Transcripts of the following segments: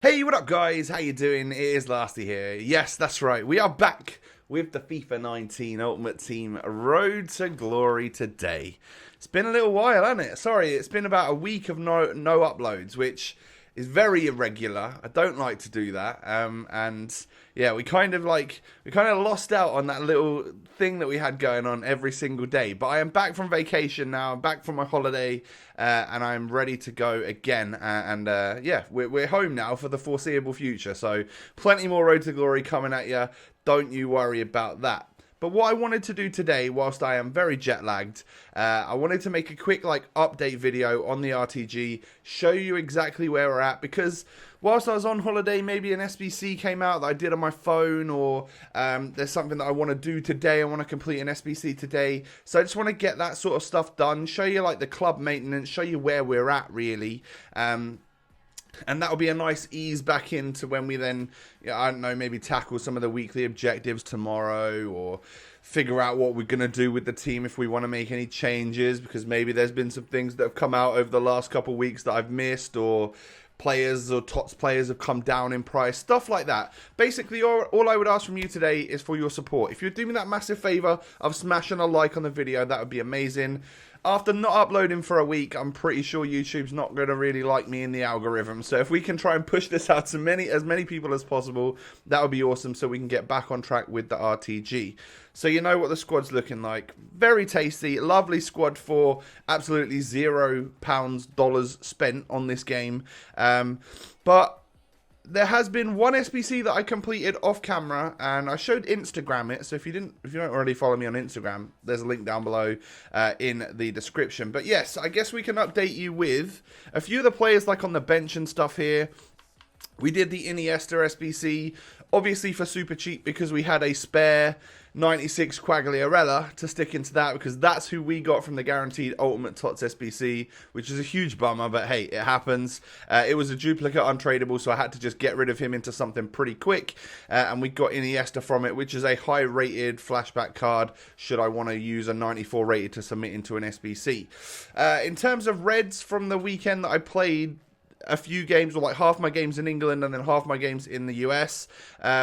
Hey, what up guys? How you doing? It is Lasty here. Yes, that's right. We are back with the FIFA 19 Ultimate Team Road to Glory today. It's been a little while, hasn't it? Sorry, it's been about a week of no uploads, which is very irregular. I don't like to do that. And yeah, we kind of lost out on that little thing that we had going on every single day. But I am back from vacation now. I'm back from my holiday, and I'm ready to go again. Yeah, we're home now for the foreseeable future. So plenty more Road to Glory coming at you. Don't you worry about that. But what I wanted to do today, whilst I am very jet lagged, I wanted to make a quick update video on the RTG, show you exactly where we're at, because whilst I was on holiday, maybe an SBC came out that I did on my phone, or there's something that I want to do today. I want to complete an SBC today, so I just want to get that sort of stuff done, show you the club maintenance, show you where we're at really. And that'll be a nice ease back into when we then, I don't know, maybe tackle some of the weekly objectives tomorrow, or figure out what we're going to do with the team if we want to make any changes, because maybe there's been some things that have come out over the last couple of weeks that I've missed, or players or TOTS players have come down in price, stuff like that. Basically, all I would ask from you today is for your support. If you're doing me that massive favour of smashing a like on the video, that would be amazing. After not uploading for a week, I'm pretty sure YouTube's not going to really like me in the algorithm. So if we can try and push this out to as many people as possible, that would be awesome, so we can get back on track with the RTG. So you know what the squad's looking like. Very tasty, lovely squad for absolutely £0 dollars spent on this game. But there has been one SBC that I completed off camera, and I showed Instagram it. So if you don't already follow me on Instagram, there's a link down below in the description. But yes, I guess we can update you with a few of the players on the bench and stuff here. We did the Iniesta SBC, obviously for super cheap, because we had a spare 96 Quagliarella to stick into that, because that's who we got from the guaranteed Ultimate TOTS SBC, which is a huge bummer, but hey, it happens. It was a duplicate untradeable, so I had to just get rid of him into something pretty quick, and we got Iniesta from it, which is a high rated flashback card should I want to use a 94 rated to submit into an SBC. In terms of reds from the weekend that I played, a few games, or half my games in England and then half my games in the US,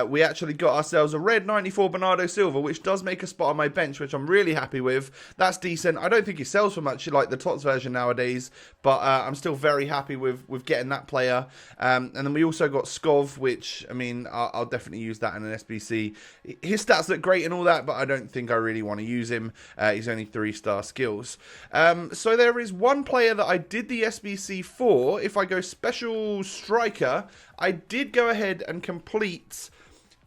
we actually got ourselves a red 94 Bernardo Silva, which does make a spot on my bench, which I'm really happy with. That's decent. I don't think he sells for much like the TOTS version nowadays, but I'm still very happy with getting that player. And then we also got Skov, which, I mean, I'll definitely use that in an SBC. His stats look great and all that, but I don't think I really want to use him. He's only 3-star skills. So there is one player that I did the SBC for. If I go special striker, I did go ahead and complete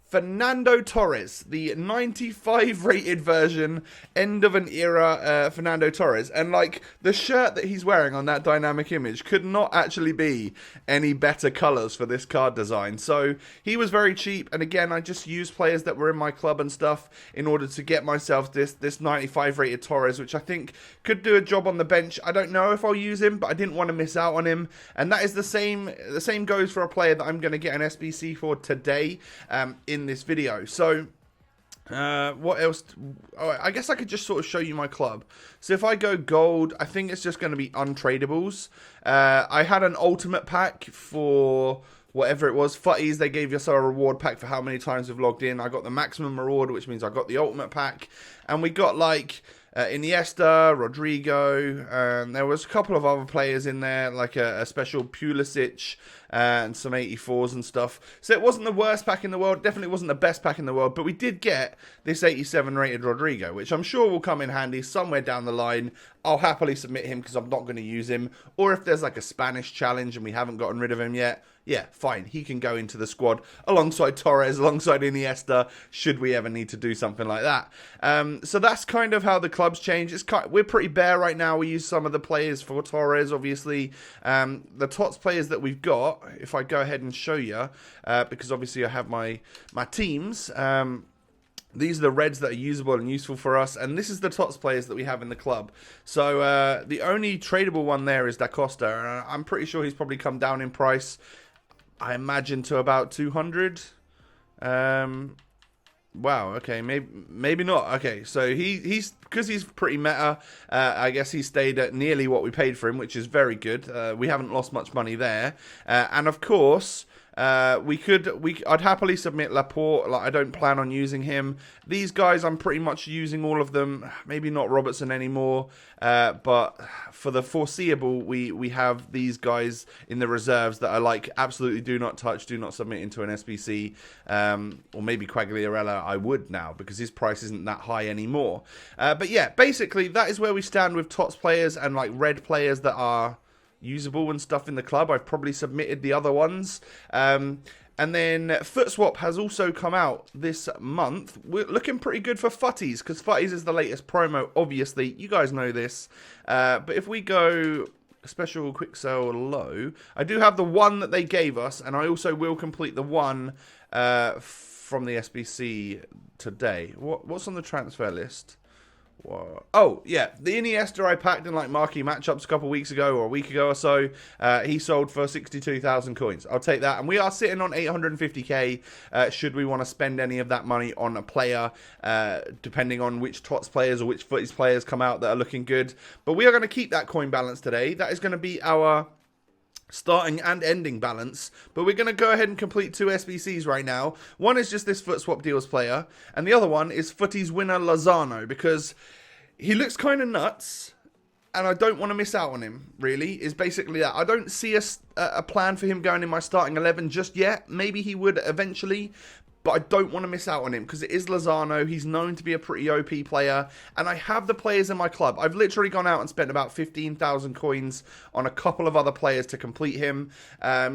Fernando Torres, the 95 rated version, end of an era Fernando Torres. And the shirt that he's wearing on that dynamic image could not actually be any better colours for this card design. So he was very cheap, and again, I just used players that were in my club and stuff in order to get myself this 95 rated Torres, which I think could do a job on the bench. I don't know if I'll use him, but I didn't want to miss out on him. And that is the same goes for a player that I'm going to get an SBC for today in this video. So what else? I guess I could just sort of show you my club. So if I go gold, I think it's just going to be untradables. I had an ultimate pack for whatever it was, Futties. They gave us a reward pack for how many times we've logged in. I got the maximum reward, which means I got the ultimate pack, and we got Iniesta, Rodrigo, there was a couple of other players in there, a special Pulisic, and some 84s and stuff. So it wasn't the worst pack in the world, definitely wasn't the best pack in the world, but we did get this 87 rated Rodrigo, which I'm sure will come in handy somewhere down the line. I'll happily submit him because I'm not going to use him. Or if there's a Spanish challenge and we haven't gotten rid of him yet, yeah, fine, he can go into the squad alongside Torres, alongside Iniesta, should we ever need to do something like that. So that's kind of how the club's changed. We're pretty bare right now. We use some of the players for Torres, obviously. The TOTS players that we've got, if I go ahead and show you, because obviously I have my teams. These are the reds that are usable and useful for us, and this is the TOTS players that we have in the club. So the only tradable one there is Da Costa, and I'm pretty sure he's probably come down in price, I imagine, to about 200. Wow, okay, maybe not. Okay, so he's because he's pretty meta, I guess he stayed at nearly what we paid for him, which is very good. We haven't lost much money there. And of course, I'd happily submit Laporte. Like, I don't plan on using him. These guys, I'm pretty much using all of them. Maybe not Robertson anymore, but for the foreseeable, we have these guys in the reserves that I like. Absolutely, do not touch, do not submit into an SBC, or maybe Quagliarella. I would now because his price isn't that high anymore. But yeah, basically that is where we stand with TOTS players and like red players that are usable and stuff in the club. I've probably submitted the other ones. And then Foot Swap has also come out this month. We're looking pretty good for Futties, because Futties is the latest promo, obviously. You guys know this. But if we go special quick sell low, I do have the one that they gave us, and I also will complete the one from the SBC today. What's on the transfer list? What? Oh, yeah. The Iniesta I packed in like marquee matchups a couple weeks ago or a week ago or so. He sold for 62,000 coins. I'll take that. And we are sitting on 850k should we want to spend any of that money on a player, depending on which TOTS players or which Footies players come out that are looking good. But we are going to keep that coin balance today. That is going to be our starting and ending balance, but we're going to go ahead and complete 2 SBCs right now. One is just this Foot Swap Deals player, and the other one is Futties winner Lozano, because he looks kind of nuts, and I don't want to miss out on him, really, is basically that. I don't see a plan for him going in my starting 11 just yet. Maybe he would eventually, but I don't want to miss out on him because it is Lozano. He's known to be a pretty OP player, and I have the players in my club. I've literally gone out and spent about 15,000 coins on a couple of other players to complete him.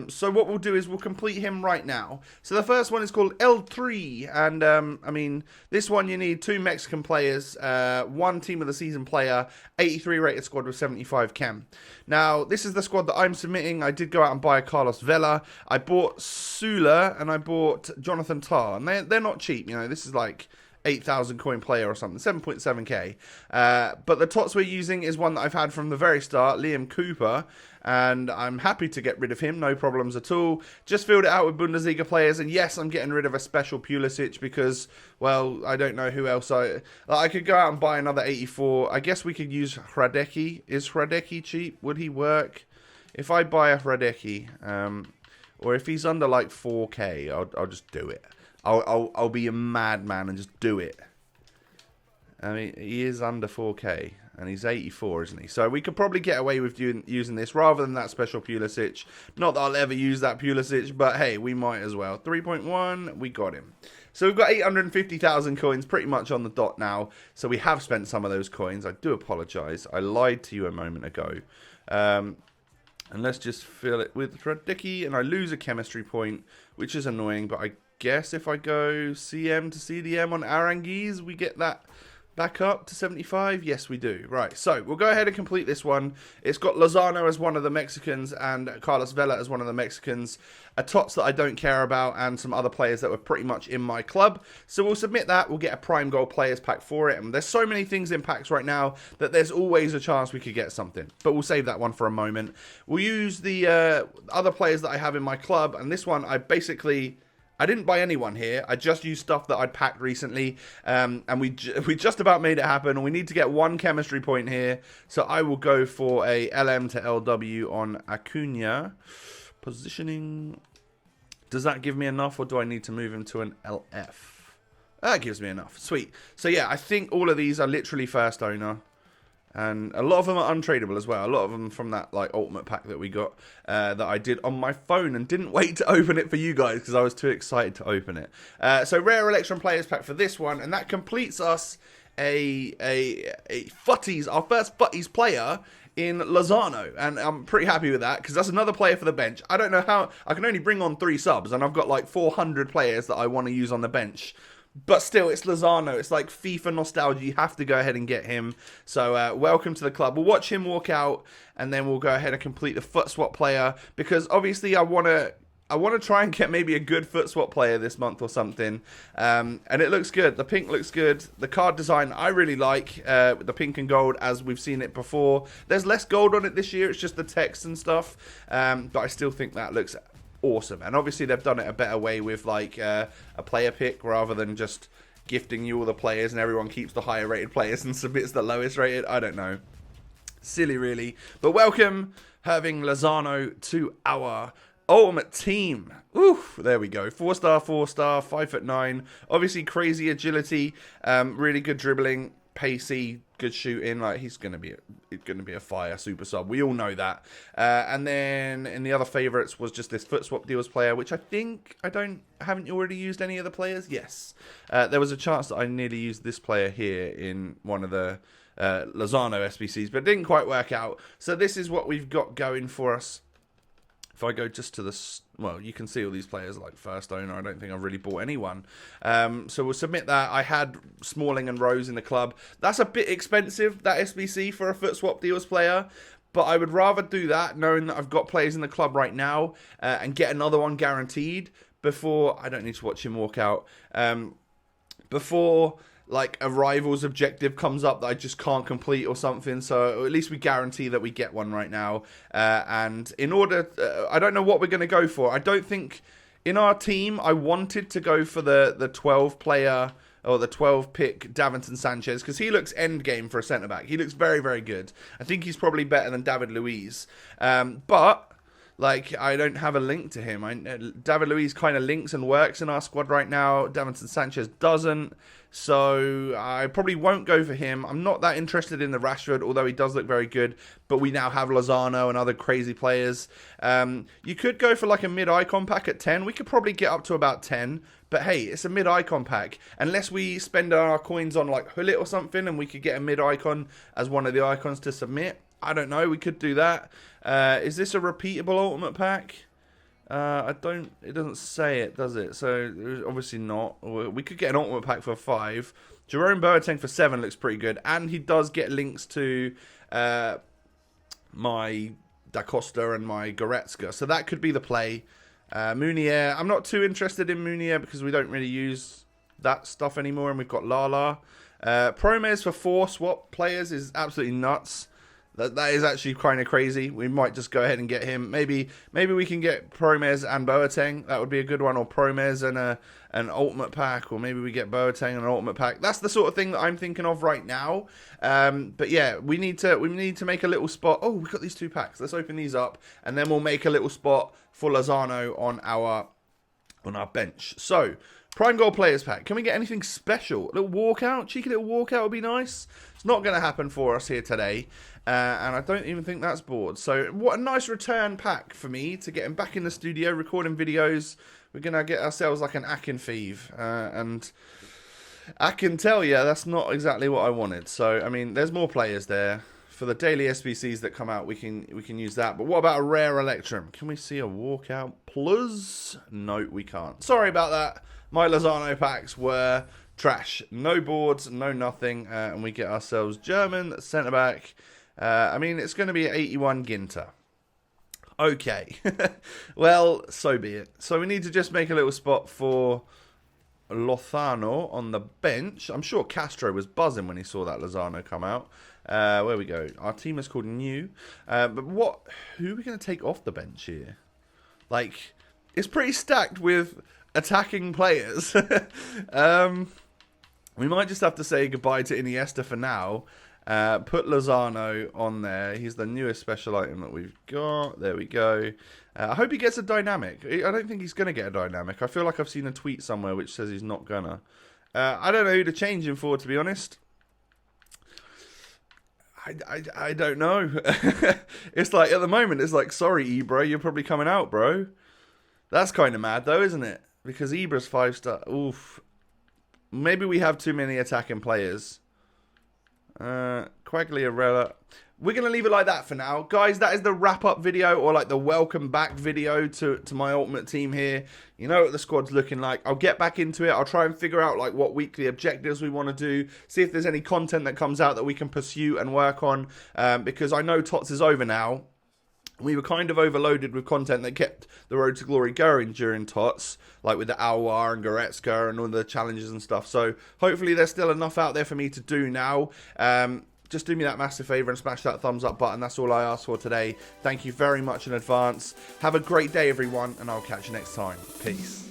So what we'll do is we'll complete him right now. So the first one is called L3, and I mean, this one you need 2 Mexican players, 1 team of the season player, 83 rated squad with 75 chem. Now, this is the squad that I'm submitting. I did go out and buy a Carlos Vela. I bought Sula, and I bought Jonathan Tah, and they're not cheap. You know, this is like 8,000 coin player or something, 7.7k. But the TOTS we're using is one that I've had from the very start, Liam Cooper, and I'm happy to get rid of him, no problems at all. Just filled it out with Bundesliga players, and yes, I'm getting rid of a special Pulisic because, well, I don't know who else I could go out and buy another 84. I guess we could use Hradecki. Is Hradecki cheap? Would he work? If I buy a Hradecki, or if he's under like 4k, I'll just do it. I'll be a madman and just do it. I mean, he is under 4k, and he's 84, isn't he? So we could probably get away with using this rather than that special Pulisic. Not that I'll ever use that Pulisic, but hey, we might as well. 3.1, we got him. So we've got 850,000 coins pretty much on the dot now. So we have spent some of those coins. I do apologise. I lied to you a moment ago. And let's just fill it with Hradecki, and I lose a chemistry point, which is annoying, but I guess if I go CM to CDM on Aranguiz, we get that back up to 75. Yes, we do. Right, so we'll go ahead and complete this one. It's got Lozano as one of the Mexicans and Carlos Vela as one of the Mexicans, a TOTS that I don't care about, and some other players that were pretty much in my club. So we'll submit that. We'll get a Prime Gold Players Pack for it, and there's so many things in packs right now that there's always a chance we could get something, but we'll save that one for a moment. We'll use the other players that I have in my club, and this one I didn't buy anyone here. I just used stuff that I'd packed recently, and we just about made it happen. We need to get 1 chemistry point here, so I will go for a LM to LW on Acuna. Positioning. Does that give me enough, or do I need to move him to an LF? That gives me enough. Sweet. So yeah, I think all of these are literally first owner. And a lot of them are untradeable as well. A lot of them from that like ultimate pack that we got that I did on my phone and didn't wait to open it for you guys because I was too excited to open it. So rare Electron Players Pack for this one, and that completes us a Futties, our first Futties player in Lozano, and I'm pretty happy with that because that's another player for the bench. I don't know how I can only bring on 3 subs, and I've got like 400 players that I want to use on the bench. But still, it's Lozano. It's like FIFA nostalgia. You have to go ahead and get him. So, welcome to the club. We'll watch him walk out, and then we'll go ahead and complete the Foot Swap player. Because, obviously, I want to try and get maybe a good Foot Swap player this month or something. And it looks good. The pink looks good. The card design I really like. The pink and gold, as we've seen it before. There's less gold on it this year. It's just the text and stuff. But I still think that looks awesome, and obviously they've done it a better way with like a player pick rather than just gifting you all the players and everyone keeps the higher rated players and submits the lowest rated. I don't know, silly really. But welcome having Lozano to our Ultimate Team. Oof, there we go. 4-star, 4-star, 5'9". Obviously, crazy agility, really good dribbling, pacey, good shooting. Like, he's gonna be a fire super sub. We all know that. And then in the other favorites was just this foot swap deals player, which I think haven't you already used any of the players? Yes. There was a chance that I nearly used this player here in one of the Lozano SBCs, but it didn't quite work out. So this is what we've got going for us. If I go just to the, well, you can see all these players like first owner. I don't think I've really bought anyone. So we'll submit that. I had Smalling and Rose in the club. That's a bit expensive, that SBC, for a foot swap deals player. But I would rather do that knowing that I've got players in the club right now and get another one guaranteed before, I don't need to watch him walk out, before like a rival's objective comes up that I just can't complete or something. So at least we guarantee that we get one right now. And in order, I don't know what we're going to go for. I don't think in our team I wanted to go for the 12 player or the 12 pick Davinson Sanchez because he looks end game for a centre back. He looks very, very good. I think he's probably better than David Luiz. But like, I don't have a link to him. David Luiz kind of links and works in our squad right now. Davinson Sanchez doesn't. So I probably won't go for him. I'm not that interested in the Rashford, although he does look very good. But we now have Lozano and other crazy players. You could go for like a mid-icon pack at 10. We could probably get up to about 10. But hey, it's a mid-icon pack. Unless we spend our coins on like Hullet or something and we could get a mid-icon as one of the icons to submit. I don't know. We could do that. Is this a repeatable ultimate pack? It doesn't say it, does it? So, obviously not. We could get an ultimate pack for 5. Jerome Boateng for 7 looks pretty good. And he does get links to my Da Costa and my Goretzka. So, that could be the play. Munier. I'm not too interested in Munier because we don't really use that stuff anymore. And we've got Lala. Promes for 4 swap players is absolutely nuts. That is actually kind of crazy. We might just go ahead and get him. Maybe we can get Promes and Boateng. That would be a good one. Or Promes and an ultimate pack. Or maybe we get Boateng and an ultimate pack. That's the sort of thing that I'm thinking of right now. But yeah, we need to make a little spot. Oh, we've got these 2 packs. Let's open these up. And then we'll make a little spot for Lozano on our bench. So, Prime Goal Players Pack. Can we get anything special? A little walkout? Cheeky little walkout would be nice. It's not going to happen for us here today. And I don't even think that's bored. So, what a nice return pack for me to get him back in the studio, recording videos. We're going to get ourselves like an Akinfeev. And I can tell you, that's not exactly what I wanted. So, I mean, there's more players there. For the daily SBCs that come out, we can use that. But what about a rare Electrum? Can we see a walkout plus? No, we can't. Sorry about that. My Lozano packs were trash. No boards, no nothing. And we get ourselves German centre-back. I mean, it's going to be 81 Ginter. Okay. Well, so be it. So we need to just make a little spot for Lozano on the bench. I'm sure Castro was buzzing when he saw that Lozano come out. Where we go. Our team is called New. But who are we going to take off the bench here? Like, it's pretty stacked with attacking players. We might just have to say goodbye to Iniesta for now. Put Lozano on there. He's the newest special item that we've got. There we go. I hope he gets a dynamic. I don't think he's going to get a dynamic. I feel like I've seen a tweet somewhere which says he's not gonna. I don't know who to change him for, to be honest. I don't know. It's like, at the moment, it's like, sorry, Ibra, you're probably coming out, bro. That's kind of mad, though, isn't it? Because Ibra's 5-star. Oof. Maybe we have too many attacking players. Quagliarella. We're going to leave it like that for now. Guys, that is the wrap-up video, or like the welcome back video to my ultimate team here. You know what the squad's looking like. I'll get back into it. I'll try and figure out like what weekly objectives we want to do. See if there's any content that comes out that we can pursue and work on. Because I know TOTS is over now. We were kind of overloaded with content that kept the Road to Glory going during TOTS, like with the Alwar and Goretzka and all the challenges and stuff. So hopefully there's still enough out there for me to do now. Just do me that massive favour and smash that thumbs up button. That's all I ask for today. Thank you very much in advance. Have a great day, everyone, and I'll catch you next time. Peace.